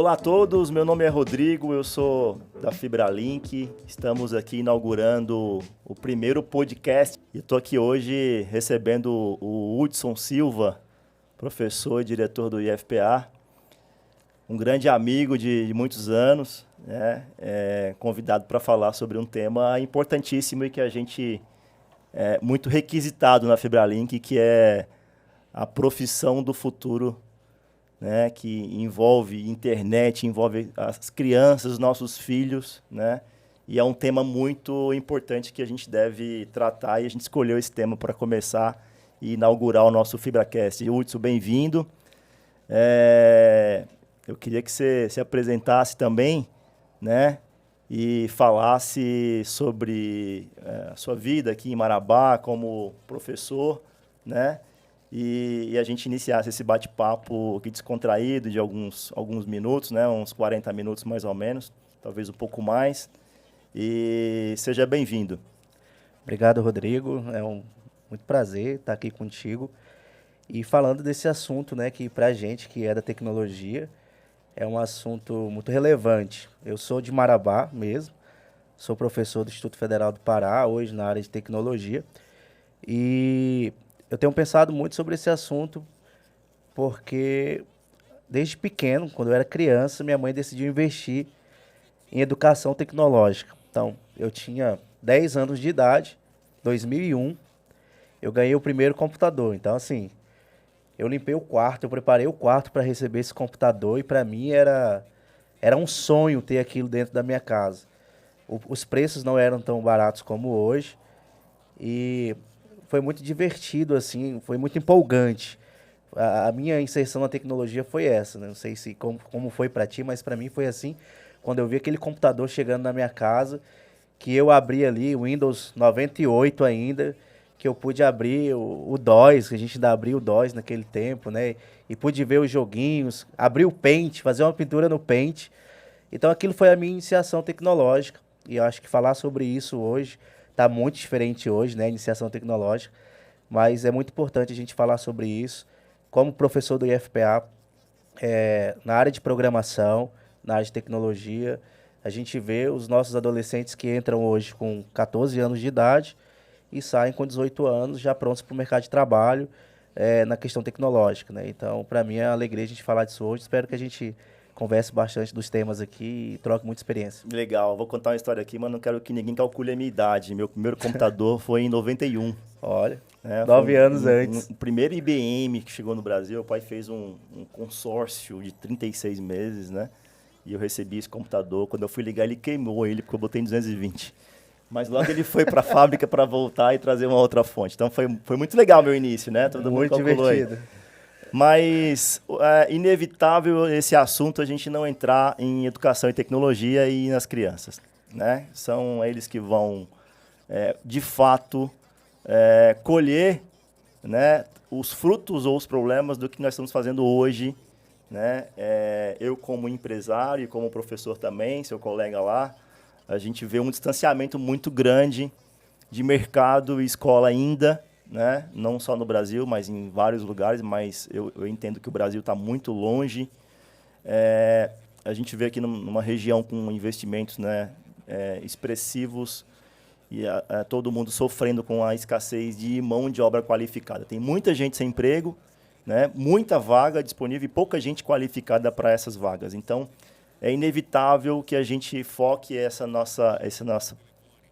Olá a todos, meu nome é Rodrigo, eu sou da FibraLink. Estamos aqui inaugurando o primeiro podcast e estou aqui hoje recebendo o Hudson Silva, professor e diretor do IFPA, um grande amigo de muitos anos, né? Convidado para falar sobre um tema importantíssimo e que a gente é muito requisitado na FibraLink, que é a profissão do futuro, né, que envolve internet, envolve as crianças, os nossos filhos, né? E é um tema muito importante que a gente deve tratar e a gente escolheu esse tema para começar e inaugurar o nosso FibraCast. Hudson, bem-vindo. Eu queria que você se apresentasse também, né? E falasse sobre a sua vida aqui em Marabá como professor, né? E a gente iniciasse esse bate-papo aqui descontraído de alguns minutos, né? Uns 40 minutos mais ou menos, talvez um pouco mais. E seja bem-vindo. Obrigado, Rodrigo. Muito prazer estar aqui contigo. E falando desse assunto, né, que pra gente que é da tecnologia, é um assunto muito relevante. Eu sou de Marabá mesmo, sou professor do Instituto Federal do Pará, hoje na área de tecnologia. E eu tenho pensado muito sobre esse assunto porque desde pequeno, quando eu era criança, minha mãe decidiu investir em educação tecnológica. Então, eu tinha 10 anos de idade, 2001, eu ganhei o primeiro computador. Então, assim, eu limpei o quarto, eu preparei o quarto para receber esse computador e para mim era um sonho ter aquilo dentro da minha casa. Os preços não eram tão baratos como hoje e foi muito divertido, assim, foi muito empolgante. A minha inserção na tecnologia foi essa, né? Não sei se como foi para ti, mas para mim foi assim, quando eu vi aquele computador chegando na minha casa, que eu abri ali o Windows 98 ainda, que eu pude abrir o DOS, que a gente ainda abria o DOS naquele tempo, né? E pude ver os joguinhos, abrir o Paint, fazer uma pintura no Paint. Então aquilo foi a minha iniciação tecnológica. E eu acho que falar sobre isso hoje está muito diferente hoje, né? Iniciação tecnológica. Mas é muito importante a gente falar sobre isso. Como professor do IFPA, na área de programação, na área de tecnologia, a gente vê os nossos adolescentes que entram hoje com 14 anos de idade e saem com 18 anos já prontos para o mercado de trabalho na questão tecnológica, né? Então, para mim é uma alegria a gente falar disso hoje. Espero que a gente converse bastante dos temas aqui e troque muita experiência. Legal, vou contar uma história aqui, mas não quero que ninguém calcule a minha idade. Meu primeiro computador foi em 91. Olha, Foi 9 anos antes. o primeiro IBM que chegou no Brasil. O pai fez um consórcio de 36 meses, né? E eu recebi esse computador. Quando eu fui ligar, ele queimou ele, porque eu botei em 220. Mas logo ele foi para a fábrica para voltar e trazer uma outra fonte. Então foi muito legal meu início, né? Todo mundo Muito calculou aí. divertido. Mas é inevitável esse assunto a gente não entrar em educação e tecnologia e nas crianças, né? São eles que vão, de fato, colher, né, os frutos ou os problemas do que nós estamos fazendo hoje, né? Eu como empresário e como professor também, seu colega lá, a gente vê um distanciamento muito grande de mercado e escola ainda, né? Não só no Brasil, mas em vários lugares, mas eu entendo que o Brasil está muito longe. A gente vê aqui numa região com investimentos, né, expressivos e todo mundo sofrendo com a escassez de mão de obra qualificada. Tem muita gente sem emprego, né? Muita vaga disponível e pouca gente qualificada para essas vagas. Então, é inevitável que a gente foque esse nosso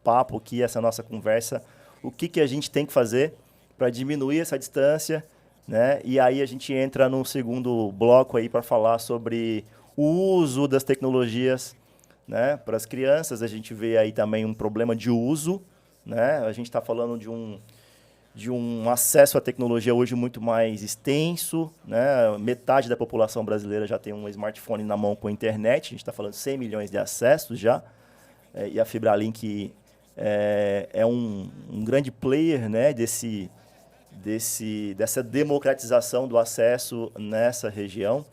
papo aqui, essa nossa conversa, o que a gente tem que fazer para diminuir essa distância, né? E aí a gente entra no segundo bloco aí para falar sobre o uso das tecnologias, né, para as crianças. A gente vê aí também um problema de uso, né? A gente está falando de um acesso à tecnologia hoje muito mais extenso, né? Metade da população brasileira já tem um smartphone na mão com internet. A gente está falando de 100 milhões de acessos já. E a FibraLink é um grande player, né, dessa democratização do acesso nessa região.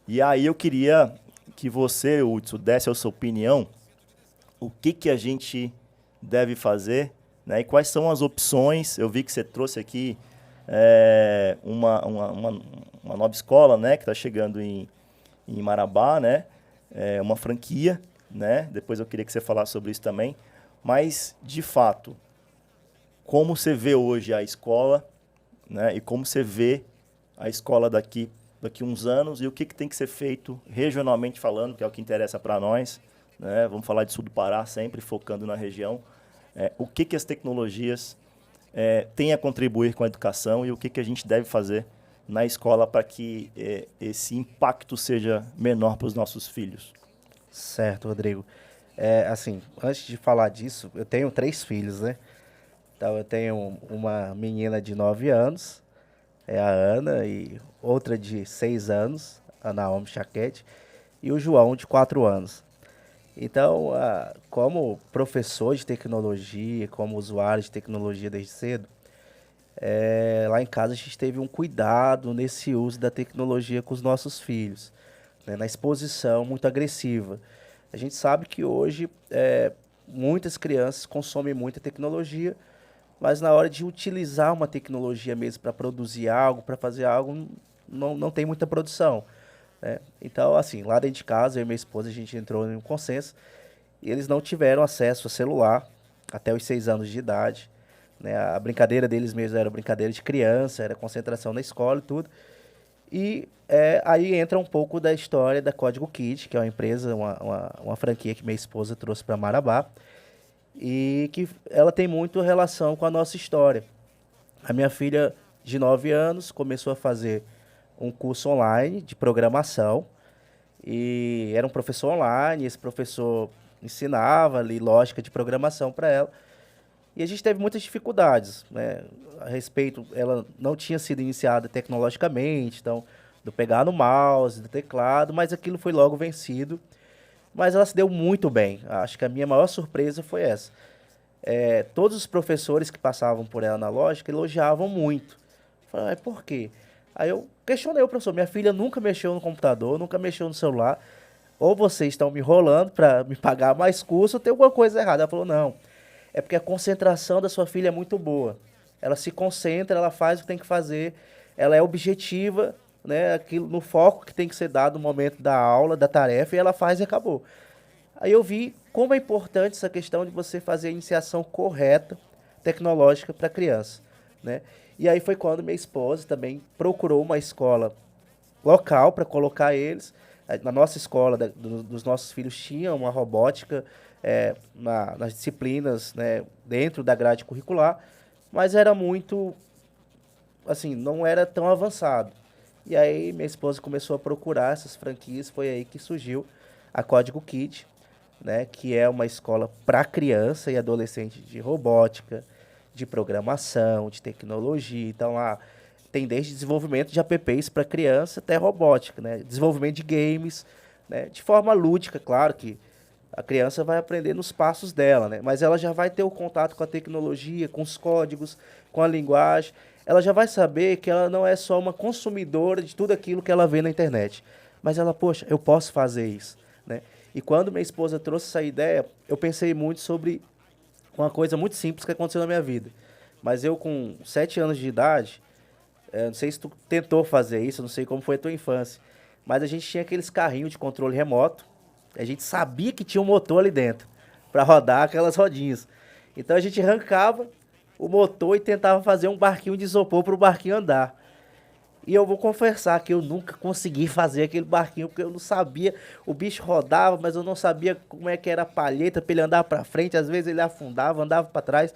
E aí eu queria que você, Hudson, desse a sua opinião, o que a gente deve fazer, né, e quais são as opções. Eu vi que você trouxe aqui uma nova escola, né, que está chegando em em Marabá, né? É uma franquia, né? Depois eu queria que você falasse sobre isso também. Mas, de fato, como você vê hoje a escola, né? E como você vê a escola daqui uns anos e o que tem que ser feito regionalmente falando, que é o que interessa para nós, né? Vamos falar de sul do Pará, sempre focando na região. O que as tecnologias têm a contribuir com a educação e o que a gente deve fazer na escola para que esse impacto seja menor para os nossos filhos. Certo, Rodrigo. Assim, antes de falar disso, eu tenho 3 filhos, né? Então, eu tenho uma menina de 9 anos, é a Ana, e outra de 6 anos, a Naomi Chaquete, e o João, de 4 anos. Então, como professor de tecnologia, como usuário de tecnologia desde cedo, lá em casa a gente teve um cuidado nesse uso da tecnologia com os nossos filhos, né, na exposição muito agressiva. A gente sabe que hoje muitas crianças consomem muita tecnologia, mas na hora de utilizar uma tecnologia mesmo para produzir algo, para fazer algo, não tem muita produção, né? Então, assim, lá dentro de casa, eu e minha esposa, a gente entrou em um consenso e eles não tiveram acesso a celular até os 6 anos de idade, né? A brincadeira deles mesmo era brincadeira de criança, era concentração na escola e tudo. E aí entra um pouco da história da Código Kid, que é uma empresa, uma franquia que minha esposa trouxe para Marabá, e que ela tem muito relação com a nossa história. A minha filha, de 9 anos, começou a fazer um curso online de programação, e era um professor online, esse professor ensinava ali lógica de programação para ela. E a gente teve muitas dificuldades, né? A respeito, ela não tinha sido iniciada tecnologicamente, então, do pegar no mouse, do teclado, mas aquilo foi logo vencido. Mas ela se deu muito bem. Acho que a minha maior surpresa foi essa. Todos os professores que passavam por ela na lógica elogiavam muito. Falei, por quê? Aí eu questionei o professor, minha filha nunca mexeu no computador, nunca mexeu no celular. Ou vocês estão me enrolando para me pagar mais curso, ou tem alguma coisa errada. Ela falou, não, é porque a concentração da sua filha é muito boa. Ela se concentra, ela faz o que tem que fazer, ela é objetiva, né, aquilo, no foco que tem que ser dado no momento da aula, da tarefa, e ela faz e acabou. Aí eu vi como é importante essa questão de você fazer a iniciação correta tecnológica para a criança, né? E aí foi quando minha esposa também procurou uma escola local para colocar eles. Na nossa escola, dos nossos filhos, tinha uma robótica nas disciplinas, né, dentro da grade curricular, mas era muito, assim, não era tão avançado. E aí minha esposa começou a procurar essas franquias, foi aí que surgiu a Código Kid, né, que é uma escola para criança e adolescente de robótica, de programação, de tecnologia. Então lá tem desde desenvolvimento de apps para criança até robótica, né, desenvolvimento de games, né, de forma lúdica, claro que a criança vai aprender nos passos dela, né, mas ela já vai ter o contato com a tecnologia, com os códigos, com a linguagem. Ela já vai saber que ela não é só uma consumidora de tudo aquilo que ela vê na internet, mas ela, poxa, eu posso fazer isso, né? E quando minha esposa trouxe essa ideia, eu pensei muito sobre uma coisa muito simples que aconteceu na minha vida. Mas eu, com 7 anos de idade, não sei se tu tentou fazer isso, não sei como foi a tua infância, mas a gente tinha aqueles carrinhos de controle remoto, a gente sabia que tinha um motor ali dentro, para rodar aquelas rodinhas. Então a gente arrancava o motor e tentava fazer um barquinho de isopor para o barquinho andar. E eu vou confessar que eu nunca consegui fazer aquele barquinho, porque eu não sabia, o bicho rodava, mas eu não sabia como é que era a palheta para ele andar para frente, às vezes ele afundava, andava para trás.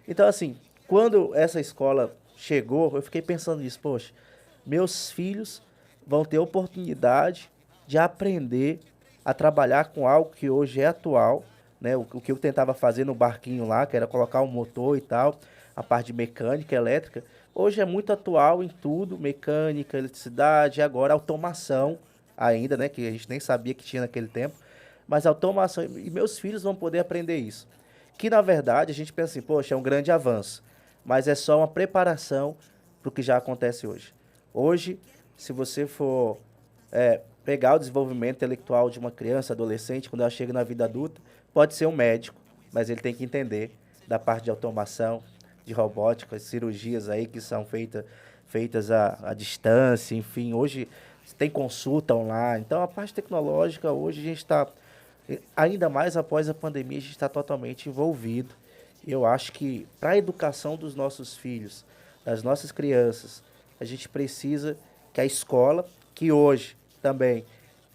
Então assim, quando essa escola chegou, eu fiquei pensando nisso, poxa, meus filhos vão ter oportunidade de aprender a trabalhar com algo que hoje é atual, né? O que eu tentava fazer no barquinho lá, que era colocar um motor e tal, a parte de mecânica, elétrica, hoje é muito atual em tudo, mecânica, eletricidade, agora automação ainda, né, que a gente nem sabia que tinha naquele tempo, mas automação, e meus filhos vão poder aprender isso. Que na verdade a gente pensa assim, poxa, é um grande avanço, mas é só uma preparação para o que já acontece hoje. Hoje, se você for pegar o desenvolvimento intelectual de uma criança, adolescente, quando ela chega na vida adulta, pode ser um médico, mas ele tem que entender da parte de automação, de robótica, cirurgias aí que são feitas à distância, enfim, hoje tem consulta online. Então, a parte tecnológica, hoje a gente está, ainda mais após a pandemia, a gente está totalmente envolvido. Eu acho que para a educação dos nossos filhos, das nossas crianças, a gente precisa que a escola, que hoje também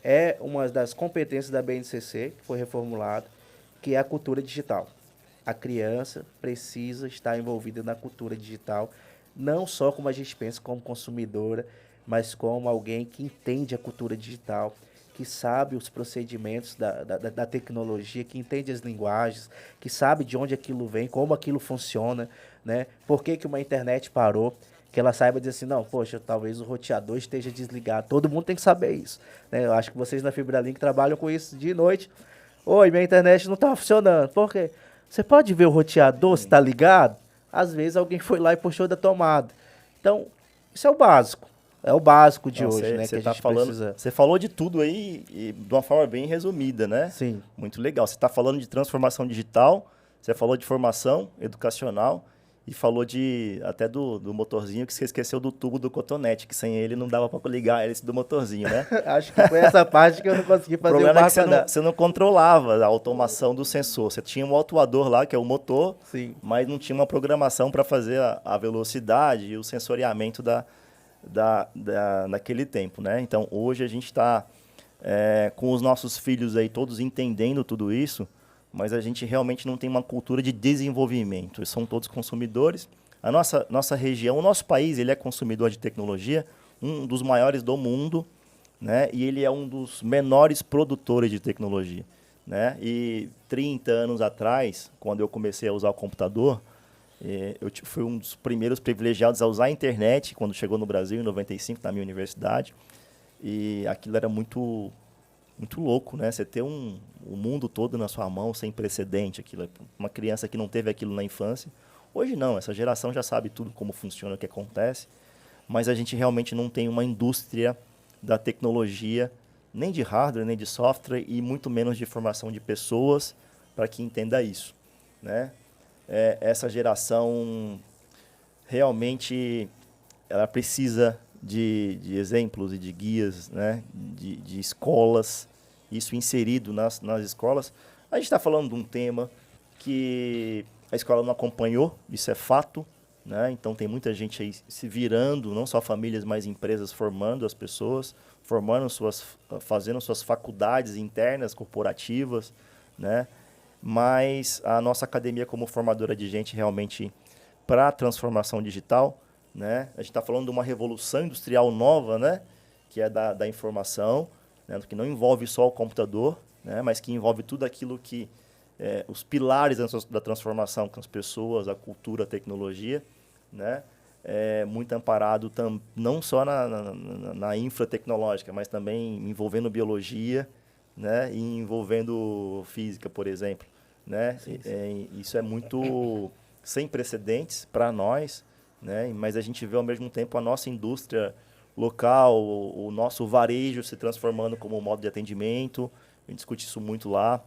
é uma das competências da BNCC, que foi reformulada, que é a cultura digital. A criança precisa estar envolvida na cultura digital, não só como a gente pensa como consumidora, mas como alguém que entende a cultura digital, que sabe os procedimentos da tecnologia, que entende as linguagens, que sabe de onde aquilo vem, como aquilo funciona, né? Por que que uma internet parou, que ela saiba dizer assim, não, poxa, talvez o roteador esteja desligado. Todo mundo tem que saber isso, né? Eu acho que vocês na FibraLink trabalham com isso de noite. Oi, minha internet não está funcionando. Por quê? Você pode ver o roteador, se está ligado? Às vezes alguém foi lá e puxou da tomada. Então, isso é o básico. É o básico de hoje, né? Que a gente precisa. Você falou de tudo aí e de uma forma bem resumida, né? Sim. Muito legal. Você está falando de transformação digital, você falou de formação educacional e falou até do motorzinho, que você esqueceu do tubo do cotonete, que sem ele não dava para ligar a hélice do motorzinho, né? Acho que foi essa parte que eu não consegui fazer. O problema é que você não controlava a automação do sensor. Você tinha um atuador lá, que é o motor, Sim. mas não tinha uma programação para fazer a velocidade e o sensoriamento naquele tempo, né? Então, hoje a gente está com os nossos filhos aí todos entendendo tudo isso, mas a gente realmente não tem uma cultura de desenvolvimento. Eles são todos consumidores. A nossa região, o nosso país, ele é consumidor de tecnologia, um dos maiores do mundo, né? E ele é um dos menores produtores de tecnologia, né? E 30 anos atrás, quando eu comecei a usar o computador, eu fui um dos primeiros privilegiados a usar a internet, quando chegou no Brasil, em 95, na minha universidade. E aquilo era muito, muito louco, né? Você ter o mundo todo na sua mão, sem precedente. Aquilo, uma criança que não teve aquilo na infância. Hoje não, essa geração já sabe tudo como funciona, o que acontece. Mas a gente realmente não tem uma indústria da tecnologia, nem de hardware, nem de software, e muito menos de formação de pessoas para que entenda isso, né? Essa geração realmente ela precisa de exemplos e de guias, né? de escolas, isso inserido nas escolas. A gente está falando de um tema que a escola não acompanhou, isso é fato, né? Então tem muita gente aí se virando, não só famílias, mas empresas formando as pessoas, fazendo suas faculdades internas, corporativas, né? Mas a nossa academia como formadora de gente realmente para a transformação digital, né? A gente está falando de uma revolução industrial nova, né? Que é da informação, né? Que não envolve só o computador, né? Mas que envolve tudo aquilo que os pilares da transformação com as pessoas, a cultura, a tecnologia, né? Muito amparado não só na infra tecnológica, mas também envolvendo biologia, né? E envolvendo física, por exemplo, né? Sim, sim. Isso é muito sem precedentes para nós, né? Mas a gente vê ao mesmo tempo a nossa indústria local, o nosso varejo se transformando como modo de atendimento. A gente discute isso muito lá.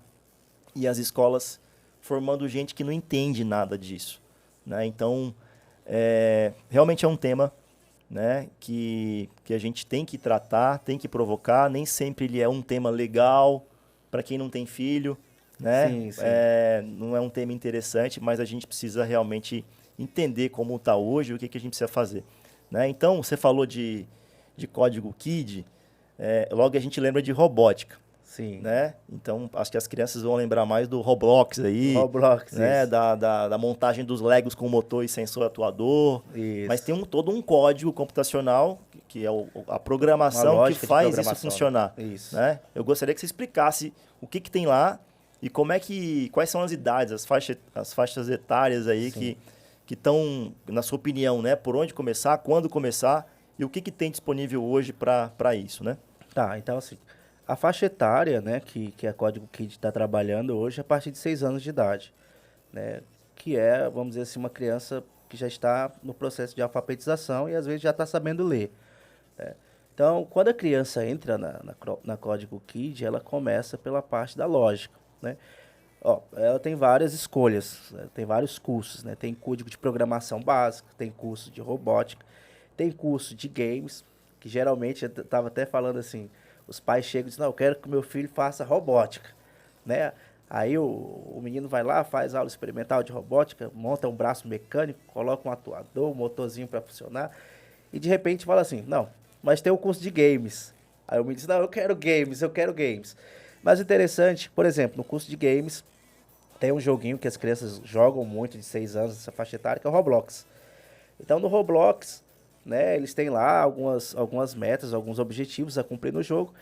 E as escolas formando gente que não entende nada disso, né? Então, realmente é um tema, né, que a gente tem que tratar, tem que provocar. Nem sempre ele é um tema legal para quem não tem filho, né? Sim, sim. Não é um tema interessante, mas a gente precisa realmente entender como está hoje e o que a gente precisa fazer, né? Então, você falou de código KID, logo a gente lembra de robótica. Sim. Né? Então, acho que as crianças vão lembrar mais do Roblox aí, Roblox, né? isso. Da montagem dos Legos com motor e sensor atuador. Isso. Mas tem todo um código computacional, que é a programação que faz isso funcionar. Né? Isso. Né? Eu gostaria que você explicasse o que tem lá e quais são as idades, as faixas etárias aí que estão, na sua opinião, né? Por onde começar, quando começar e o que tem disponível hoje para isso, né? Tá, então assim, a faixa etária, né, que a Código KID está trabalhando hoje é a partir de 6 anos de idade, né, que é, vamos dizer assim, uma criança que já está no processo de alfabetização e às vezes já está sabendo ler, né? Então, quando a criança entra na Código KID, ela começa pela parte da lógica, né? Ela tem várias escolhas, né? Tem vários cursos, né? Tem código de programação básica, tem curso de robótica, tem curso de games, que geralmente, eu estava até falando assim, os pais chegam e dizem, não, eu quero que meu filho faça robótica, né? Aí o menino vai lá, faz aula experimental de robótica, monta um braço mecânico, coloca um atuador, um motorzinho para funcionar, e de repente fala assim, não, mas tem o curso de games. Aí o menino diz, não, eu quero games, eu quero games. Mas interessante, por exemplo, no curso de games, tem um joguinho que as crianças jogam muito de 6 anos, essa faixa etária, que é o Roblox. Então, no Roblox, né, eles têm lá algumas metas, alguns objetivos a cumprir no jogo,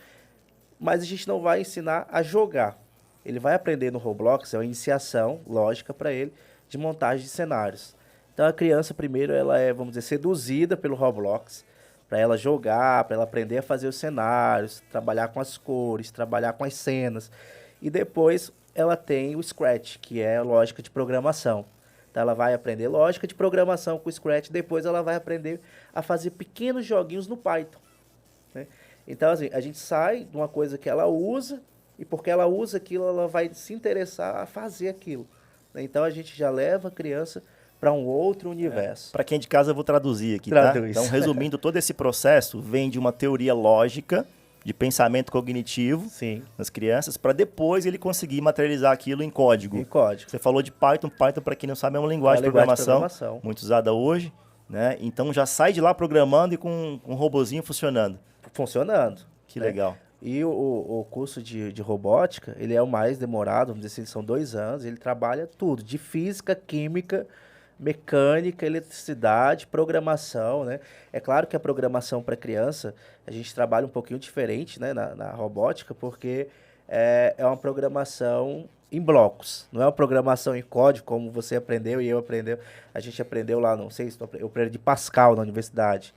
mas a gente não vai ensinar a jogar. Ele vai aprender no Roblox, é uma iniciação lógica para ele, de montagem de cenários. Então, a criança, primeiro, ela é, vamos dizer, seduzida pelo Roblox, para ela jogar, para ela aprender a fazer os cenários, trabalhar com as cores, trabalhar com as cenas. E depois ela tem o Scratch, que é a lógica de programação. Então ela vai aprender lógica de programação com o Scratch, depois ela vai aprender a fazer pequenos joguinhos no Python, né? Então assim, a gente sai de uma coisa que ela usa, e porque ela usa aquilo, ela vai se interessar a fazer aquilo, né? Então a gente já leva a criança para um outro universo. Para quem é de casa, eu vou traduzir aqui, Traduz. tá? Então, resumindo, todo esse processo vem de uma teoria lógica, de pensamento cognitivo Sim. nas crianças, para depois ele conseguir materializar aquilo em código. Em código. Você falou de Python. Python, para quem não sabe, é uma linguagem de programação muito usada hoje, né? Então, já sai de lá programando e com um robozinho funcionando. Funcionando. Que legal. E o curso de robótica, ele é o mais demorado, vamos dizer assim, são 2 anos, ele trabalha tudo, de física, química, mecânica, eletricidade, programação, né? É claro que a programação para criança, a gente trabalha um pouquinho diferente, né, na robótica, porque é uma programação em blocos, não é uma programação em código, como você aprendeu e eu aprendeu. A gente aprendeu lá, não sei se eu aprendi de Pascal na universidade.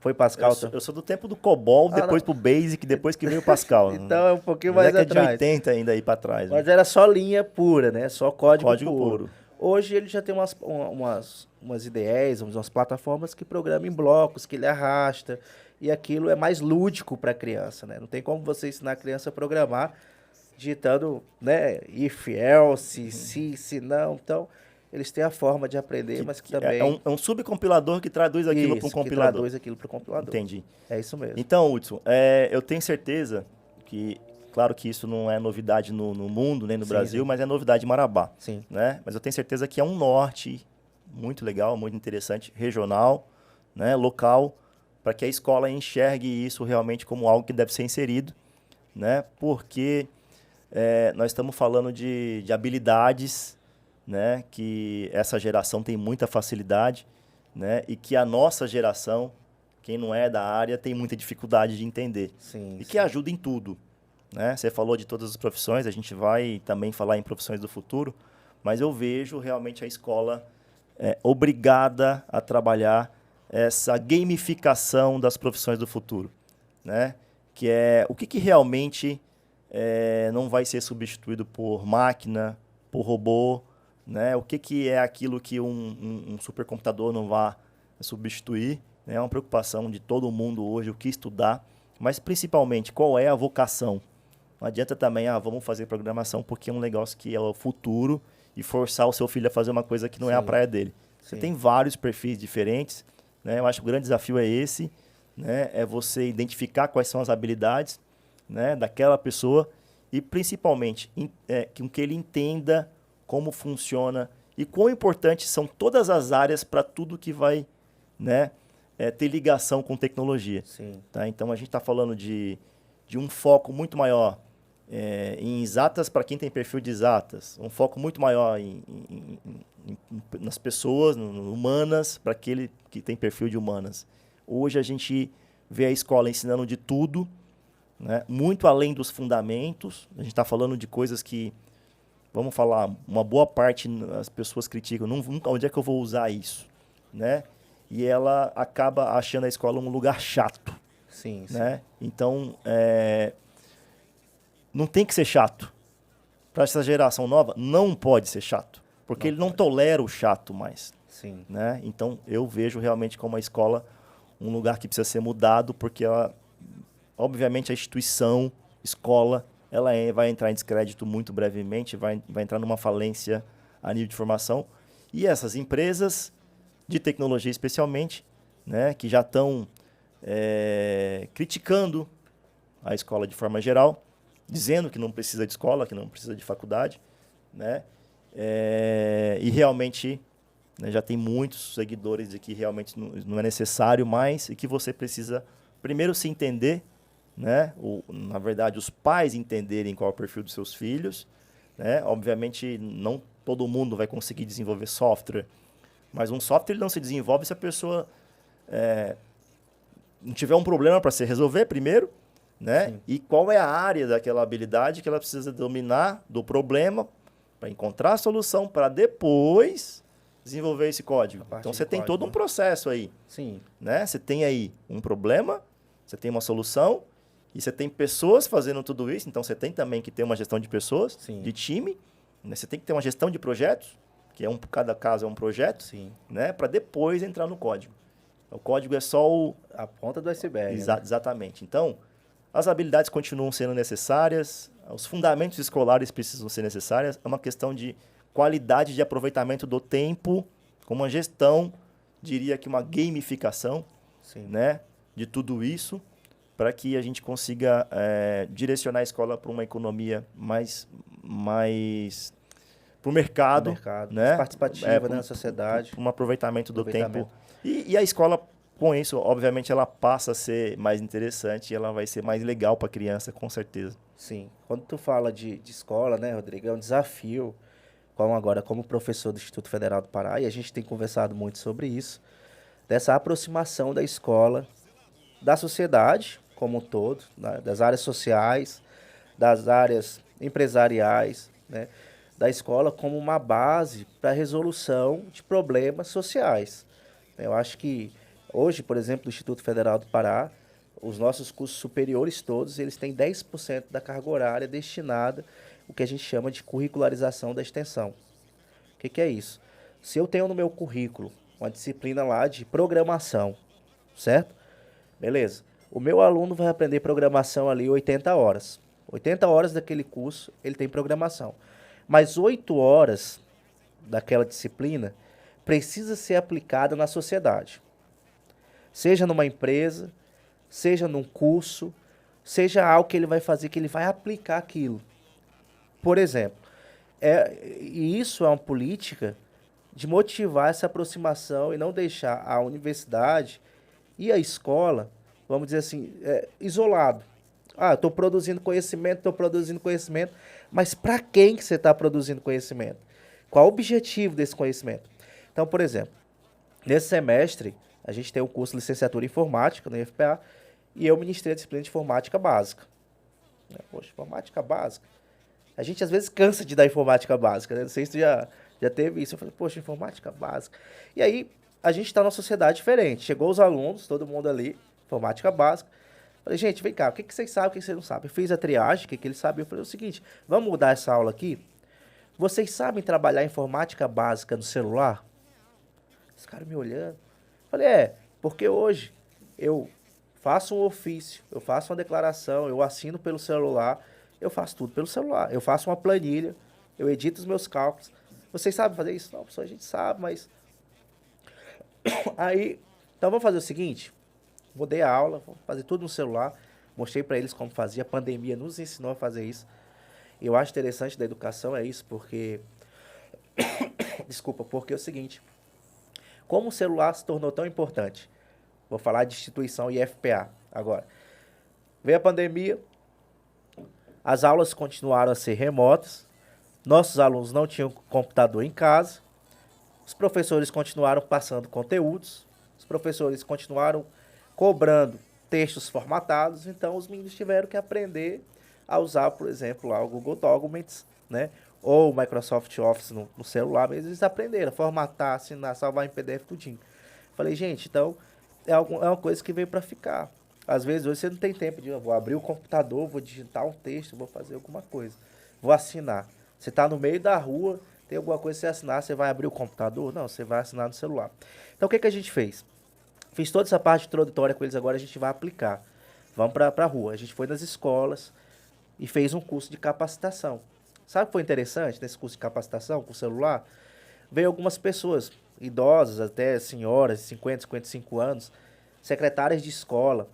Foi Pascal? Eu sou do tempo do COBOL, depois pro Basic, depois que veio o Pascal. Então é um pouquinho mais atrás. É de 80 ainda aí para trás. Mas era só linha pura, né? Só código puro. Hoje ele já tem umas ideias, umas plataformas que programam em blocos, que ele arrasta, e aquilo é mais lúdico para a criança, né? Não tem como você ensinar a criança a programar digitando, né, if, else, se não. Então, eles têm a forma de aprender, mas que também... É um subcompilador que traduz aquilo para um compilador. Que traduz aquilo para o compilador. Entendi. É isso mesmo. Então, Hudson, eu tenho certeza que... Claro que isso não é novidade no mundo, nem no Brasil, mas é novidade em Marabá. Sim. Né? Mas eu tenho certeza que é um norte muito legal, muito interessante, regional, né, local, para que a escola enxergue isso realmente como algo que deve ser inserido, né? Porque nós estamos falando de habilidades, né, que essa geração tem muita facilidade, né, e que a nossa geração, quem não é da área, tem muita dificuldade de entender. Que ajuda em tudo. Né? Você falou de todas as profissões, a gente vai também falar em profissões do futuro, mas eu vejo realmente a escola obrigada a trabalhar essa gamificação das profissões do futuro, né? Que é o que realmente não vai ser substituído por máquina, por robô, né? O que é aquilo que um supercomputador não vai substituir, né? É uma preocupação de todo mundo hoje, o que estudar, mas principalmente qual é a vocação. Não adianta também, vamos fazer programação porque é um negócio que é o futuro e forçar o seu filho a fazer uma coisa que não é a praia dele. Você tem vários perfis diferentes, né? Eu acho que o grande desafio é esse, né? É você identificar quais são as habilidades, né, daquela pessoa e principalmente que ele entenda como funciona e quão importantes são todas as áreas para tudo que vai, né, ter ligação com tecnologia. Tá? Então a gente está falando de um foco muito maior em exatas para quem tem perfil de exatas, um foco muito maior nas pessoas, humanas, para aquele que tem perfil de humanas. Hoje a gente vê a escola ensinando de tudo, né, muito além dos fundamentos. A gente está falando de coisas que, vamos falar, uma boa parte as pessoas criticam, onde é que eu vou usar isso? Né? E ela acaba achando a escola um lugar chato. Né? Então, não tem que ser chato. Para essa geração nova, não pode ser chato. Porque ele não tolera o chato mais. Né? Então, eu vejo realmente como a escola um lugar que precisa ser mudado, porque, obviamente, a instituição, escola, ela vai entrar em descrédito muito brevemente, vai entrar numa falência a nível de formação. E essas empresas, de tecnologia especialmente, né, que já estão criticando a escola de forma geral, dizendo que não precisa de escola, que não precisa de faculdade, né? E realmente, né, já tem muitos seguidores de que realmente não é necessário mais e que você precisa primeiro se entender, né? Na verdade, os pais entenderem qual é o perfil dos seus filhos, né? Obviamente, não todo mundo vai conseguir desenvolver software, mas um software ele não se desenvolve se a pessoa não tiver um problema para se resolver primeiro, né? Sim. E qual é a área daquela habilidade que ela precisa dominar do problema para encontrar a solução para depois desenvolver esse código. Então você tem todo um processo aí, Sim. né? Você tem aí um problema, você tem uma solução e você tem pessoas fazendo tudo isso. Então você tem também que ter uma gestão de pessoas, Sim. de time, né? Você tem que ter uma gestão de projetos, que cada caso é um projeto, Sim. né? Para depois entrar no código. O código é só a ponta do iceberg. Exatamente. Então, as habilidades continuam sendo necessárias, os fundamentos escolares precisam ser necessários, é uma questão de qualidade de aproveitamento do tempo, com uma gestão, diria que uma gamificação, né, de tudo isso, para que a gente consiga direcionar a escola para uma economia mais para o mercado, né? Mais participativa, né, na sociedade. Um aproveitamento do tempo. E a escola, com isso, obviamente, ela passa a ser mais interessante e ela vai ser mais legal para a criança, com certeza. Sim. Quando tu fala de escola, né, Rodrigo, é um desafio, como professor do Instituto Federal do Pará, e a gente tem conversado muito sobre isso, dessa aproximação da escola, da sociedade como um todo, né, das áreas sociais, das áreas empresariais, né, da escola como uma base para a resolução de problemas sociais. Eu acho que hoje, por exemplo, no Instituto Federal do Pará, os nossos cursos superiores todos, eles têm 10% da carga horária destinada ao que a gente chama de curricularização da extensão. O que é isso? Se eu tenho no meu currículo uma disciplina lá de programação, certo? Beleza. O meu aluno vai aprender programação ali 80 horas. 80 horas daquele curso, ele tem programação. Mas 8 horas daquela disciplina precisa ser aplicada na sociedade. Seja numa empresa, seja num curso, seja algo que ele vai fazer, que ele vai aplicar aquilo. Por exemplo, e isso é uma política de motivar essa aproximação e não deixar a universidade e a escola, vamos dizer assim, isolado. Estou produzindo conhecimento, mas para quem que você está produzindo conhecimento? Qual o objetivo desse conhecimento? Então, por exemplo, nesse semestre, a gente tem um curso de licenciatura em informática no IFPA e eu ministrei a disciplina de informática básica. Poxa, informática básica? A gente às vezes cansa de dar informática básica, né? Não sei se tu já teve isso. Eu falei, poxa, informática básica. E aí, a gente está numa sociedade diferente. Chegou os alunos, todo mundo ali, informática básica. Falei, gente, vem cá, o que vocês sabem, o que vocês não sabem? Eu fiz a triagem, o que eles sabiam. Eu falei o seguinte, vamos mudar essa aula aqui? Vocês sabem trabalhar informática básica no celular? Esse cara me olhando. Falei, porque hoje eu faço um ofício, eu faço uma declaração, eu assino pelo celular, eu faço tudo pelo celular. Eu faço uma planilha, eu edito os meus cálculos. Vocês sabem fazer isso? Não, professor, a gente sabe, mas... Aí, então vamos fazer o seguinte, mudei a aula, vamos fazer tudo no celular, mostrei para eles como fazia, a pandemia nos ensinou a fazer isso. E eu acho interessante da educação é isso, porque... Desculpa, porque é o seguinte, como o celular se tornou tão importante? Vou falar de instituição IFPA agora. Veio a pandemia, as aulas continuaram a ser remotas, nossos alunos não tinham computador em casa, os professores continuaram passando conteúdos, os professores continuaram cobrando textos formatados, então os meninos tiveram que aprender a usar, por exemplo, lá o Google Documents, né? Ou o Microsoft Office no celular, mas eles aprenderam a formatar, assinar, salvar em PDF, tudinho. Falei, gente, então é uma coisa que veio para ficar. Às vezes hoje você não tem tempo de, vou abrir o computador, vou digitar um texto, vou fazer alguma coisa, vou assinar. Você está no meio da rua, tem alguma coisa que você assinar, você vai abrir o computador? Não, você vai assinar no celular. Então o que a gente fez? Fiz toda essa parte introdutória com eles, agora a gente vai aplicar. Vamos para a rua. A gente foi nas escolas e fez um curso de capacitação. Sabe o que foi interessante nesse curso de capacitação com o celular? Veio algumas pessoas, idosas, até senhoras, 50, 55 anos, secretárias de escola.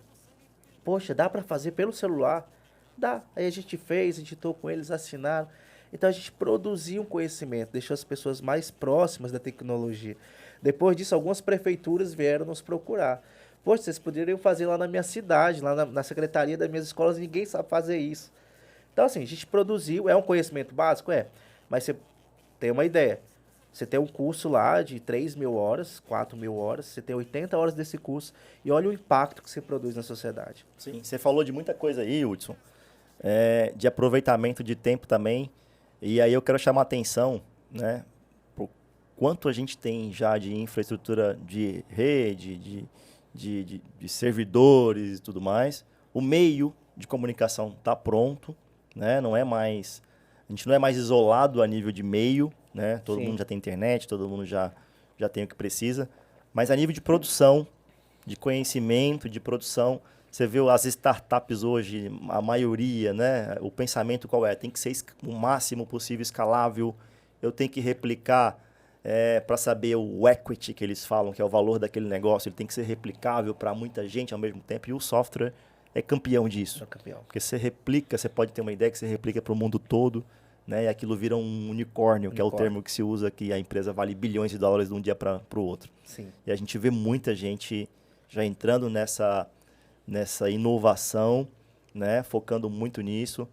Poxa, dá para fazer pelo celular? Dá. Aí a gente fez, editou com eles, assinaram. Então a gente produziu um conhecimento, deixou as pessoas mais próximas da tecnologia. Depois disso, algumas prefeituras vieram nos procurar. Poxa, vocês poderiam fazer lá na minha cidade, lá na secretaria das minhas escolas, ninguém sabe fazer isso. Então, assim, a gente produziu, é um conhecimento básico? É, mas você tem uma ideia. Você tem um curso lá de 3.000 horas, 4.000 horas, você tem 80 horas desse curso e olha o impacto que você produz na sociedade. Sim, você falou de muita coisa aí, Hudson, de aproveitamento de tempo também. E aí eu quero chamar a atenção, né, por quanto a gente tem já de infraestrutura de rede, de servidores e tudo mais. O meio de comunicação está pronto, né? Não é mais, a gente não é mais isolado a nível de meio, né? Todo Sim. mundo já tem internet, todo mundo já tem o que precisa. Mas a nível de produção, de conhecimento, de produção, você vê as startups hoje, a maioria, né? O pensamento qual é? Tem que ser o máximo possível escalável. Eu tenho que replicar para saber o equity que eles falam, que é o valor daquele negócio. Ele tem que ser replicável para muita gente ao mesmo tempo. E o software é campeão disso. É campeão. Porque você replica, você pode ter uma ideia que você replica para o mundo todo, né? E aquilo vira um unicórnio, que é o termo que se usa, que a empresa vale bilhões de dólares de um dia para o outro. Sim. E a gente vê muita gente já entrando nessa inovação, né? Focando muito nisso.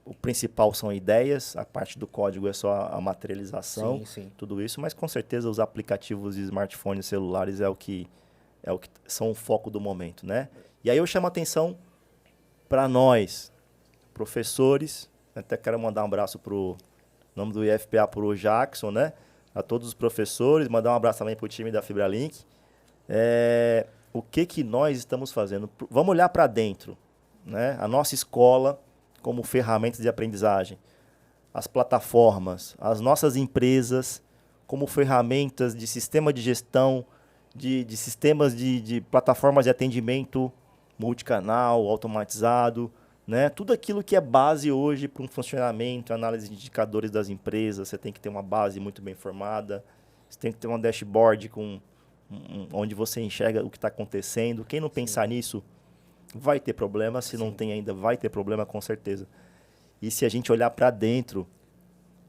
O principal são ideias, a parte do código é só a materialização, tudo isso, mas com certeza os aplicativos de smartphones celulares é o que são o foco do momento, né? E aí eu chamo a atenção para nós, professores, até quero mandar um abraço pro nome do IFPA pro Jackson, né? A todos os professores, mandar um abraço também pro time da FibraLink. O que nós estamos fazendo? Vamos olhar para dentro, né? A nossa escola como ferramentas de aprendizagem, as plataformas, as nossas empresas como ferramentas de sistema de gestão, de sistemas de plataformas de atendimento multicanal, automatizado, né? Tudo aquilo que é base hoje para um funcionamento, análise de indicadores das empresas, você tem que ter uma base muito bem formada, você tem que ter uma dashboard onde você enxerga o que está acontecendo. Quem não pensar nisso vai ter problema, se não tem ainda, vai ter problema com certeza. E se a gente olhar para dentro,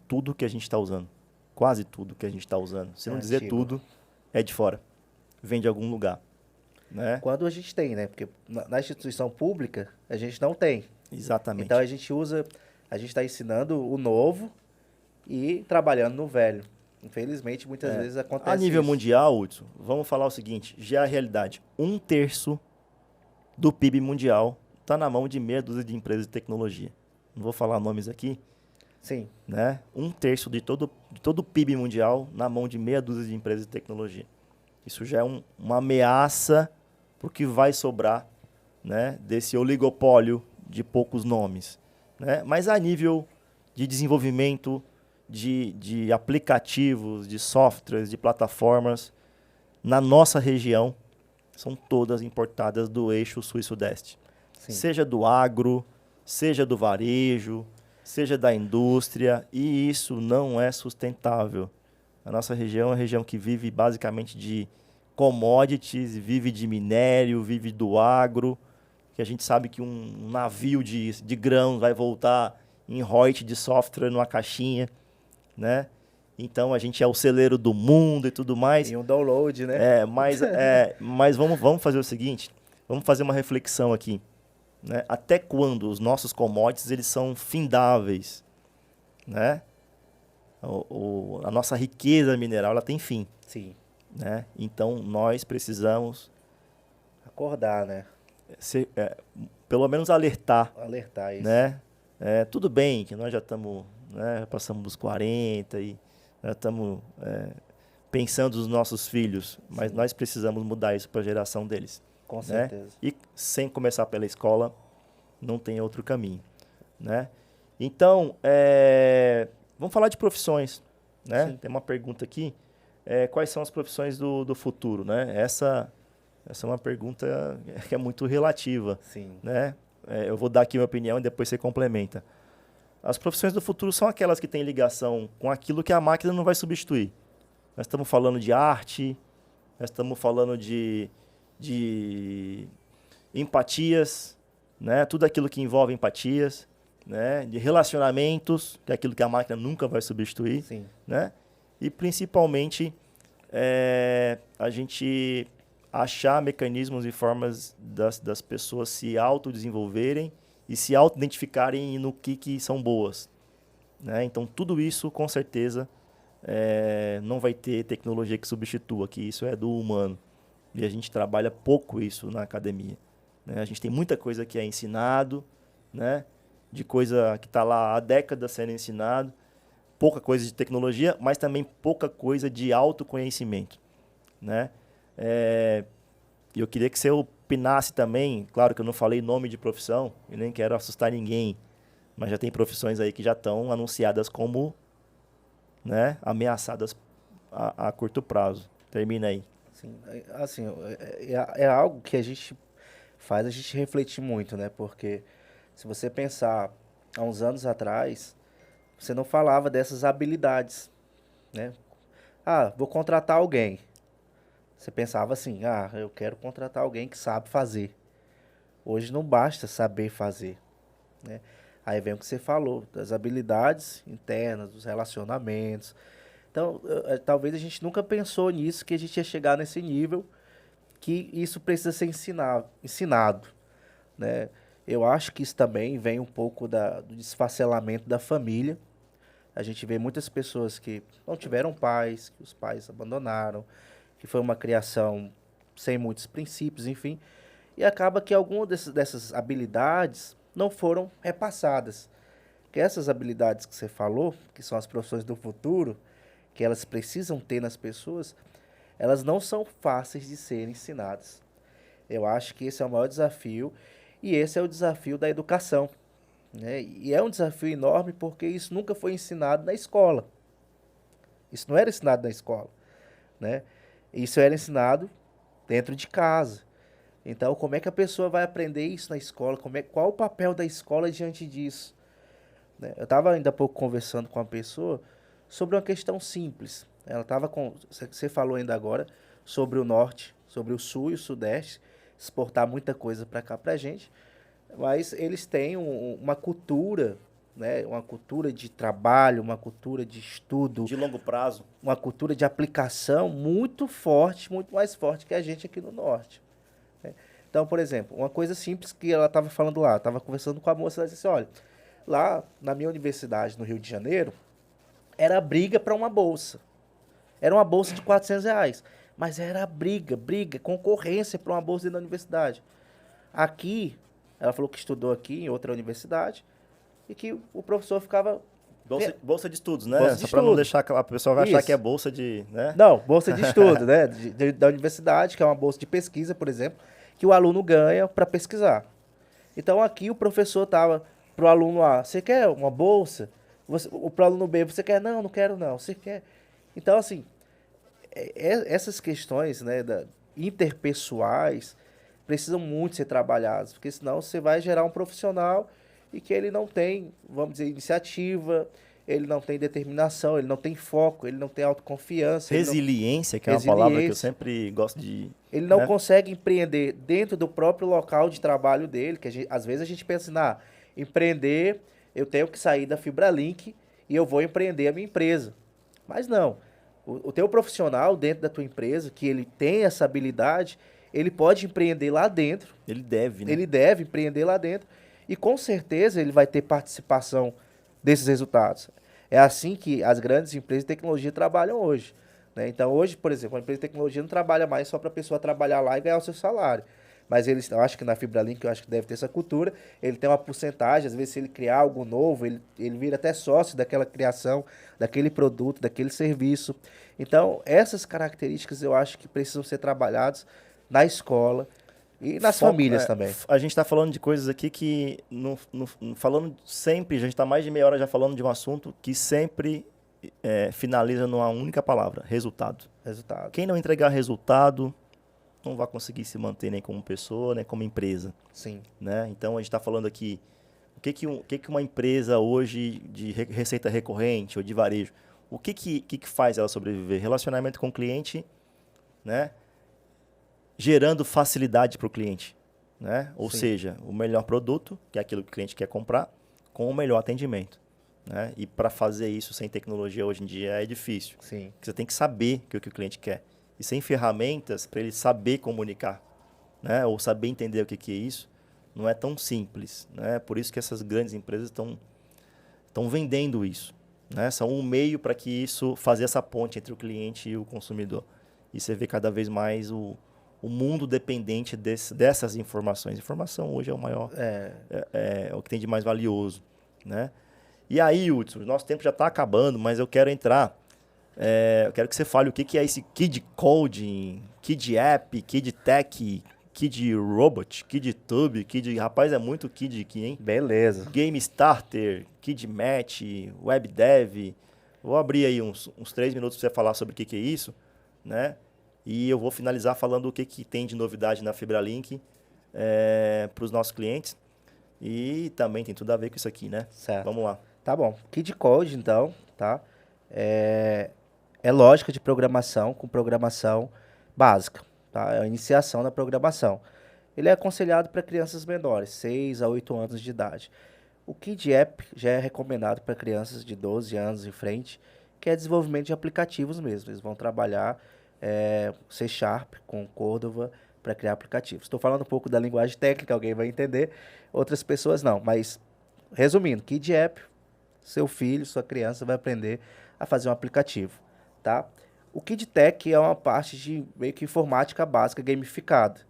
tudo que a gente está usando, quase tudo que a gente está usando, se não dizer tudo, é de fora, vem de algum lugar. Né? Quando a gente tem, né? Porque na instituição pública, a gente não tem. Exatamente. Então a gente está ensinando o novo e trabalhando no velho. Infelizmente, muitas vezes acontece isso. A nível isso. mundial, Hudson, vamos falar o seguinte, já é a realidade, 1/3 do PIB mundial está na mão de meia dúzia de empresas de tecnologia. Não vou falar nomes aqui. Sim. Né? 1/3 de todo o PIB mundial na mão de meia dúzia de empresas de tecnologia. Isso já é uma ameaça para o que vai sobrar, né, desse oligopólio de poucos nomes. Né? Mas a nível de desenvolvimento de aplicativos, de softwares, de plataformas, na nossa região, são todas importadas do eixo sul e sudeste. Sim. Seja do agro, seja do varejo, seja da indústria, e isso não é sustentável. A nossa região é uma região que vive basicamente de commodities, vive de minério, vive do agro, que a gente sabe que um navio de grãos vai voltar em ROIT de software numa caixinha, né? Então, a gente é o celeiro do mundo e tudo mais. E um download, né? Mas vamos fazer o seguinte, vamos fazer uma reflexão aqui. Né? Até quando os nossos commodities eles são findáveis? Né? A nossa riqueza mineral ela tem fim. Sim. Né? Então, nós precisamos... acordar, né? Pelo menos alertar. Alertar isso. Né? Tudo bem que nós já estamos... Né, passamos dos 40 e já estamos pensando nos nossos filhos, mas nós precisamos mudar isso para a geração deles. Com certeza. Né? E sem começar pela escola, não tem outro caminho. Né? Então, vamos falar de profissões. Né? Tem uma pergunta aqui. Quais são as profissões do futuro? Né? Essa é uma pergunta que é muito relativa. Sim. Né? Eu vou dar aqui a minha opinião e depois você complementa. As profissões do futuro são aquelas que têm ligação com aquilo que a máquina não vai substituir. Nós estamos falando de arte, nós estamos falando de de empatias, né? Tudo aquilo que envolve empatias, né? De relacionamentos, que é aquilo que a máquina nunca vai substituir, Sim. né? E principalmente a gente achar mecanismos e formas das pessoas se autodesenvolverem e se auto-identificarem no que são boas, né? Então, tudo isso, com certeza, não vai ter tecnologia que substitua, que isso é do humano. E a gente trabalha pouco isso na academia, né? A gente tem muita coisa que é ensinado, né? De coisa que está lá há décadas sendo ensinado, pouca coisa de tecnologia, mas também pouca coisa de autoconhecimento, né? E eu queria que você opinasse também, claro que eu não falei nome de profissão, e nem quero assustar ninguém, mas já tem profissões aí que já estão anunciadas como, né, ameaçadas a curto prazo. Termina aí. Sim, assim, é algo que a gente faz a gente refletir muito, né? Porque se você pensar há uns anos atrás, você não falava dessas habilidades, né? Ah, vou contratar alguém. Você pensava assim, ah, eu quero contratar alguém que sabe fazer. Hoje não basta saber fazer, né? Aí vem o que você falou, das habilidades internas, dos relacionamentos. Então, talvez a gente nunca pensou nisso, que a gente ia chegar nesse nível, que isso precisa ser ensinado, né? Eu acho que isso também vem um pouco do desfacelamento da família. A gente vê muitas pessoas que não tiveram pais, que os pais abandonaram, que foi uma criação sem muitos princípios, enfim. E acaba que algumas dessas habilidades não foram repassadas. Que essas habilidades que você falou, que são as profissões do futuro, que elas precisam ter nas pessoas, elas não são fáceis de serem ensinadas. Eu acho que esse é o maior desafio e esse é o desafio da educação, né? E é um desafio enorme porque isso nunca foi ensinado na escola. Isso não era ensinado na escola, né? Isso era ensinado dentro de casa. Então, como é que a pessoa vai aprender isso na escola? Qual o papel da escola diante disso, né? Eu estava ainda há pouco conversando com uma pessoa sobre uma questão simples. Ela estava com, você falou ainda agora sobre o norte, sobre o sul e o sudeste, exportar muita coisa para cá para a gente, mas eles têm uma cultura, né? Uma cultura de trabalho, uma cultura de estudo, De longo prazo. uma cultura de aplicação muito forte, muito mais forte que a gente aqui no norte, né? Então, por exemplo, uma coisa simples que ela estava falando lá, estava conversando com a moça, ela disse assim, olha, lá na minha universidade, no Rio de Janeiro, era briga para uma bolsa. Era uma bolsa de R$ 400, mas era briga, concorrência para uma bolsa dentro da universidade. Aqui, ela falou que estudou aqui em outra universidade e que o professor ficava... Bolsa de estudos, né? Bolsa de Só para não estudo. deixar a pessoa vai achar Isso. que é bolsa de, né? Não, bolsa de estudo, né? Da universidade, que é uma bolsa de pesquisa, por exemplo, que o aluno ganha para pesquisar. Então aqui o professor tava pro aluno A, você quer uma bolsa? Pro aluno B, você quer? Não, não quero não. Você quer? Então, assim, essas questões, né, interpessoais precisam muito ser trabalhadas, porque senão você vai gerar um profissional e que ele não tem, vamos dizer, iniciativa, ele não tem determinação, ele não tem foco, ele não tem autoconfiança. Resiliência, que é uma palavra que eu sempre gosto de... Ele não né? consegue empreender dentro do próprio local de trabalho dele, que às vezes a gente pensa, empreender, eu tenho que sair da FibraLink e eu vou empreender a minha empresa. Mas não. O teu profissional dentro da tua empresa, que ele tem essa habilidade, ele pode empreender lá dentro. Ele deve, né? Ele deve empreender lá dentro. E com certeza ele vai ter participação desses resultados. É assim que as grandes empresas de tecnologia trabalham hoje, né? Então hoje, por exemplo, a empresa de tecnologia não trabalha mais só para a pessoa trabalhar lá e ganhar o seu salário. Mas eu acho que na FibraLink, eu acho que deve ter essa cultura, ele tem uma porcentagem, às vezes se ele criar algo novo, ele vira até sócio daquela criação, daquele produto, daquele serviço. Então, essas características eu acho que precisam ser trabalhadas na escola e nas famílias também. A gente está falando de coisas aqui que, falando sempre, a gente está mais de meia hora já falando de um assunto que sempre finaliza numa única palavra, resultado. Resultado. Quem não entregar resultado não vai conseguir se manter nem como pessoa, nem como empresa. Sim. Né? Então, a gente está falando aqui, o que uma empresa hoje de receita recorrente ou de varejo, o que faz ela sobreviver? Relacionamento com o cliente, né? gerando facilidade para o cliente, né? Ou Sim. seja, o melhor produto, que é aquilo que o cliente quer comprar, com o melhor atendimento, né? E para fazer isso sem tecnologia hoje em dia é difícil. Sim. Porque você tem que saber o que o cliente quer. E sem ferramentas para ele saber comunicar, né? Ou saber entender o que é isso, não é tão simples, né? Por isso que essas grandes empresas estão vendendo isso, né? São um meio para que isso, fazer essa ponte entre o cliente e o consumidor. E você vê cada vez mais o mundo dependente dessas informações. Informação hoje é o maior, é o que tem de mais valioso, né? E aí, Hudson, nosso tempo já está acabando, mas eu quero entrar, eu quero que você fale o que é esse Kid Coding, Kid App, Kid Tech, Kid Robot, Kid Tube, rapaz, é muito Kid aqui, hein? Beleza. Game Starter, Kid Match, Web Dev. Vou abrir aí uns 3 minutos para você falar sobre o que é isso, né? E eu vou finalizar falando o que tem de novidade na FibraLink para os nossos clientes. E também tem tudo a ver com isso aqui, né? Certo. Vamos lá. Tá bom. Kid Code, então, tá? É lógica de programação com programação básica, tá? É a iniciação da programação. Ele é aconselhado para crianças menores, 6 a 8 anos de idade. O Kid App já é recomendado para crianças de 12 anos em frente, que é desenvolvimento de aplicativos mesmo. Eles vão trabalhar C# com Cordova para criar aplicativos. Estou falando um pouco da linguagem técnica, alguém vai entender, outras pessoas não. Mas, resumindo, Kid App, seu filho, sua criança vai aprender a fazer um aplicativo, tá? O Kid Tech é uma parte de meio que informática básica gamificada,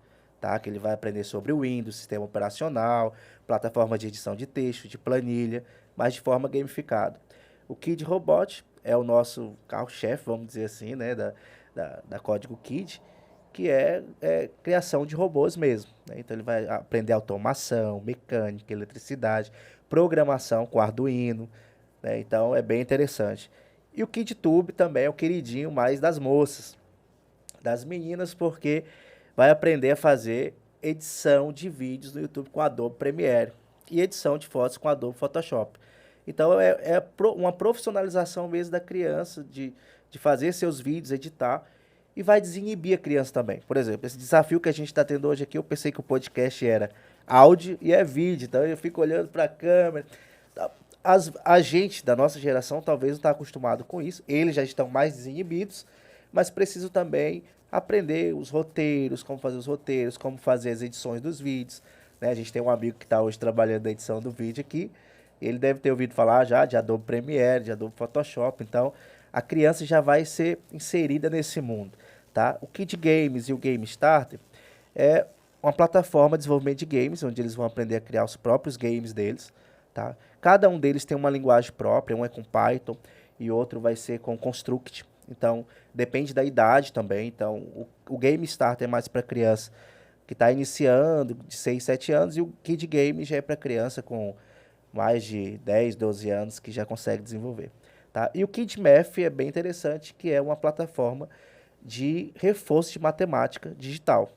tá? Que ele vai aprender sobre o Windows, sistema operacional, plataforma de edição de texto, de planilha, mas de forma gamificada. O Kid Robot é o nosso carro-chefe, vamos dizer assim, né, da Código Kid, que é criação de robôs mesmo, né? Então ele vai aprender automação, mecânica, eletricidade, programação com Arduino, né? Então é bem interessante. E o KidTube também é o queridinho mais das moças, das meninas, porque vai aprender a fazer edição de vídeos no YouTube com Adobe Premiere e edição de fotos com Adobe Photoshop. Então uma profissionalização mesmo da criança de fazer seus vídeos, editar, e vai desinibir a criança também. Por exemplo, esse desafio que a gente está tendo hoje aqui, eu pensei que o podcast era áudio e é vídeo, então eu fico olhando para a câmera. A gente da nossa geração talvez não está acostumado com isso, eles já estão mais desinibidos, mas precisam também aprender os roteiros, como fazer os roteiros, como fazer as edições dos vídeos, né? A gente tem um amigo que está hoje trabalhando na edição do vídeo aqui, ele deve ter ouvido falar já de Adobe Premiere, de Adobe Photoshop, então a criança já vai ser inserida nesse mundo, tá? O Kid Games e o Game Starter é uma plataforma de desenvolvimento de games, onde eles vão aprender a criar os próprios games deles, tá? Cada um deles tem uma linguagem própria, um é com Python e outro vai ser com Construct. Então, depende da idade também. Então, o Game Starter é mais para criança que está iniciando, de 6, 7 anos, e o Kid Game já é para criança com mais de 10, 12 anos que já consegue desenvolver, tá? E o Kid Math é bem interessante, que é uma plataforma de reforço de matemática digital.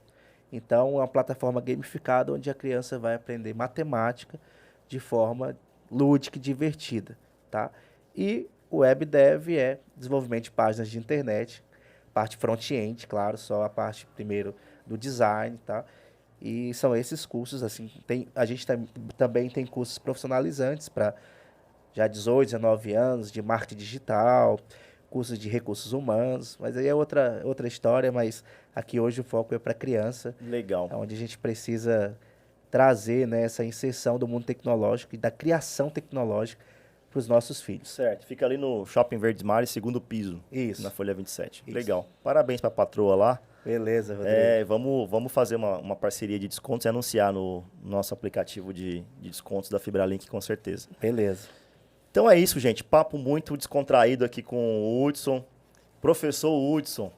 Então, é uma plataforma gamificada onde a criança vai aprender matemática de forma lúdica e divertida, tá? E o Web Dev é desenvolvimento de páginas de internet, parte front-end, claro, só a parte primeiro do design, tá? E são esses cursos, assim, a gente também tem cursos profissionalizantes para já 18, 19 anos, de marketing digital, cursos de recursos humanos, mas aí é outra história, mas aqui hoje o foco é para criança. Legal. Onde a gente precisa trazer, né, essa inserção do mundo tecnológico e da criação tecnológica para os nossos filhos. Certo. Fica ali no Shopping Verdes Mares, segundo piso. Isso. Na Folha 27. Isso. Legal. Parabéns para a patroa lá. Beleza, Rodrigo. Vamos fazer uma parceria de descontos e anunciar no nosso aplicativo de descontos da FibraLink, com certeza. Beleza. Então é isso, gente. Papo muito descontraído aqui com o Hudson. Professor Hudson.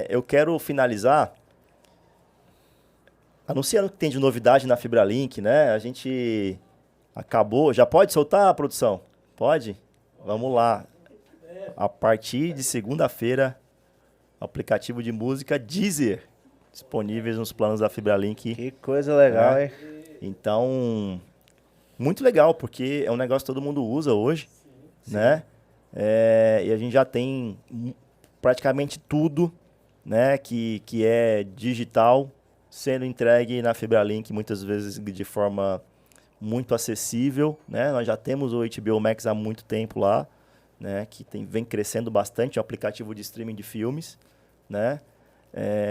Eu quero finalizar anunciando o que tem de novidade na FibraLink, né? A gente acabou... Já pode soltar, produção? Pode? Vamos lá. A partir de segunda-feira, aplicativo de música Deezer, disponíveis nos planos da FibraLink. Que coisa legal, hein? Então, muito legal, porque é um negócio que todo mundo usa hoje, né? E a gente já tem praticamente tudo né, que é digital, sendo entregue na FibraLink, muitas vezes de forma muito acessível, né? Nós já temos o HBO Max há muito tempo lá, né, que vem crescendo bastante, é um aplicativo de streaming de filmes, né?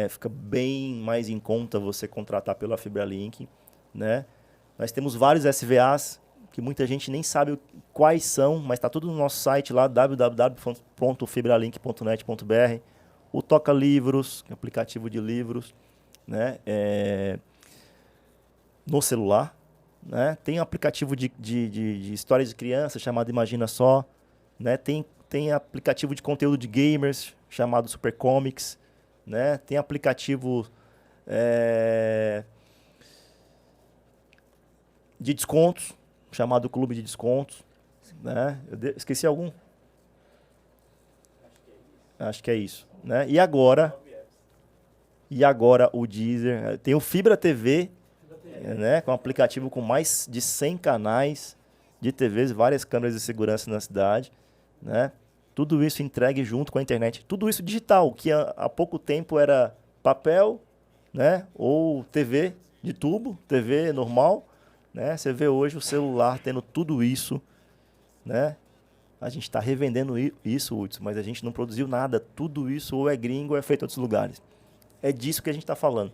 Fica bem mais em conta você contratar pela FibraLink, né? Nós temos vários SVAs que muita gente nem sabe quais são, mas está tudo no nosso site lá, www.fibralink.net.br. O Toca Livros, que é um aplicativo de livros, né? No celular, né? Tem um aplicativo de histórias de criança chamado Imagina Só, né? Tem aplicativo de conteúdo de gamers chamado Super Comics, né? Tem aplicativo de descontos chamado Clube de Descontos, né? Esqueci algum? Acho que é isso, né? E agora o Deezer, tem o Fibra TV, né? Com um aplicativo com mais de 100 canais de TVs, várias câmeras de segurança na cidade, né? Tudo isso entregue junto com a internet. Tudo isso digital, que há pouco tempo era papel, né? Ou TV de tubo, TV normal, né? Você vê hoje o celular tendo tudo isso, né? A gente está revendendo isso, Hudson, mas a gente não produziu nada. Tudo isso ou é gringo ou é feito em outros lugares. É disso que a gente está falando,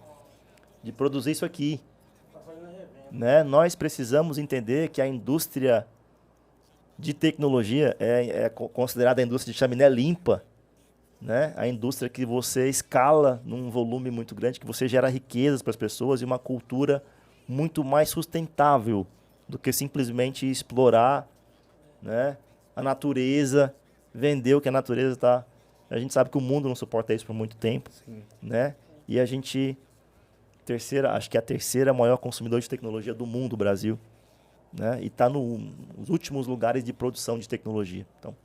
de produzir isso aqui, né? Nós precisamos entender que a indústria de tecnologia é considerada a indústria de chaminé limpa, né? A indústria que você escala num volume muito grande, que você gera riquezas para as pessoas e uma cultura muito mais sustentável do que simplesmente explorar, né, a natureza, vender o que a natureza está. A gente sabe que o mundo não suporta isso por muito tempo, né? E a gente acho que é a terceira maior consumidor de tecnologia do mundo, o Brasil, né? E está nos últimos lugares de produção de tecnologia. Então,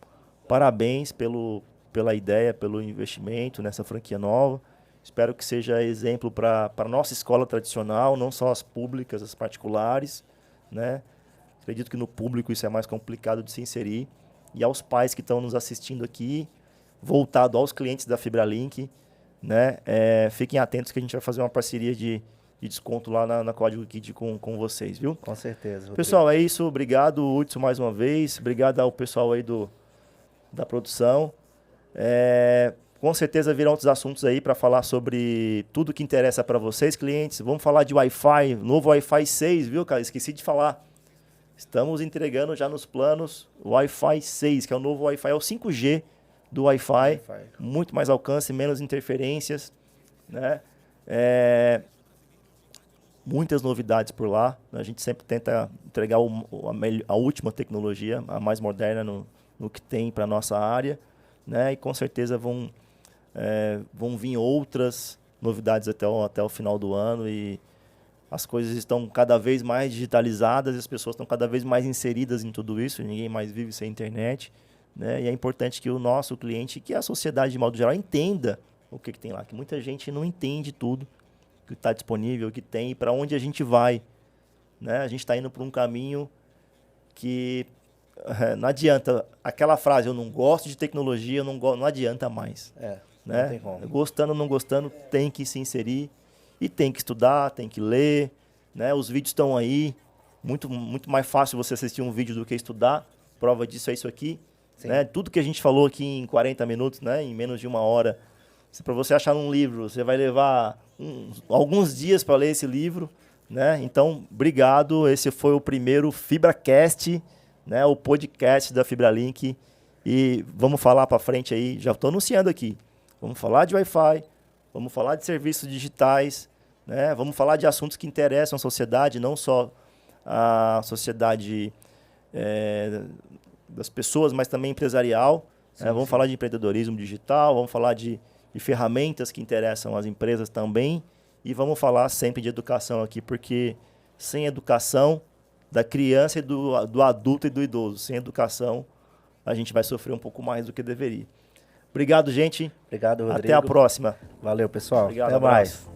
parabéns pela ideia, pelo investimento nessa franquia nova. Espero que seja exemplo para a nossa escola tradicional, não só as públicas, as particulares, né? Acredito que no público isso é mais complicado de se inserir. E aos pais que estão nos assistindo aqui, voltado aos clientes da FibraLink, né? Fiquem atentos que a gente vai fazer uma parceria de desconto lá na Código Kid com vocês, viu? Com certeza. Rodrigo. Pessoal, é isso. Obrigado, Hudson, mais uma vez. Obrigado ao pessoal aí da produção. Com certeza virão outros assuntos aí para falar sobre tudo que interessa para vocês, clientes. Vamos falar de Wi-Fi, novo Wi-Fi 6, viu, cara? Esqueci de falar. Estamos entregando já nos planos o Wi-Fi 6, que é o novo Wi-Fi, é o 5G do Wi-Fi. Muito mais alcance, menos interferências, né? Muitas novidades por lá. A gente sempre tenta entregar a última tecnologia, a mais moderna no que tem para a nossa área, né? E com certeza vão vir outras novidades até o final do ano e as coisas estão cada vez mais digitalizadas, as pessoas estão cada vez mais inseridas em tudo isso, ninguém mais vive sem internet, né? E é importante que o nosso cliente, que a sociedade de modo geral, entenda o que tem lá, que muita gente não entende tudo que está disponível, que tem e para onde a gente vai, né? A gente está indo por um caminho que não adianta, aquela frase, eu não gosto de tecnologia, não adianta mais. Né? Não tem como. Gostando ou não gostando, tem que se inserir e tem que estudar, tem que ler, né? Os vídeos estão aí, muito mais fácil você assistir um vídeo do que estudar. Prova disso é isso aqui, né? Tudo que a gente falou aqui em 40 minutos, né? Em menos de uma hora, para você achar um livro, você vai levar alguns dias para ler esse livro, né? Então, obrigado. Esse foi o primeiro FibraCast, né? O podcast da FibraLink. E vamos falar para frente aí, já estou anunciando aqui. Vamos falar de Wi-Fi, vamos falar de serviços digitais, né? Vamos falar de assuntos que interessam a sociedade, não só a sociedade das pessoas, mas também empresarial. Vamos falar de empreendedorismo digital, vamos falar de ferramentas que interessam as empresas também. E vamos falar sempre de educação aqui, porque sem educação da criança e do adulto e do idoso, sem educação, a gente vai sofrer um pouco mais do que deveria. Obrigado, gente. Obrigado, Rodrigo. Até a próxima. Valeu, pessoal. Obrigado, até mais.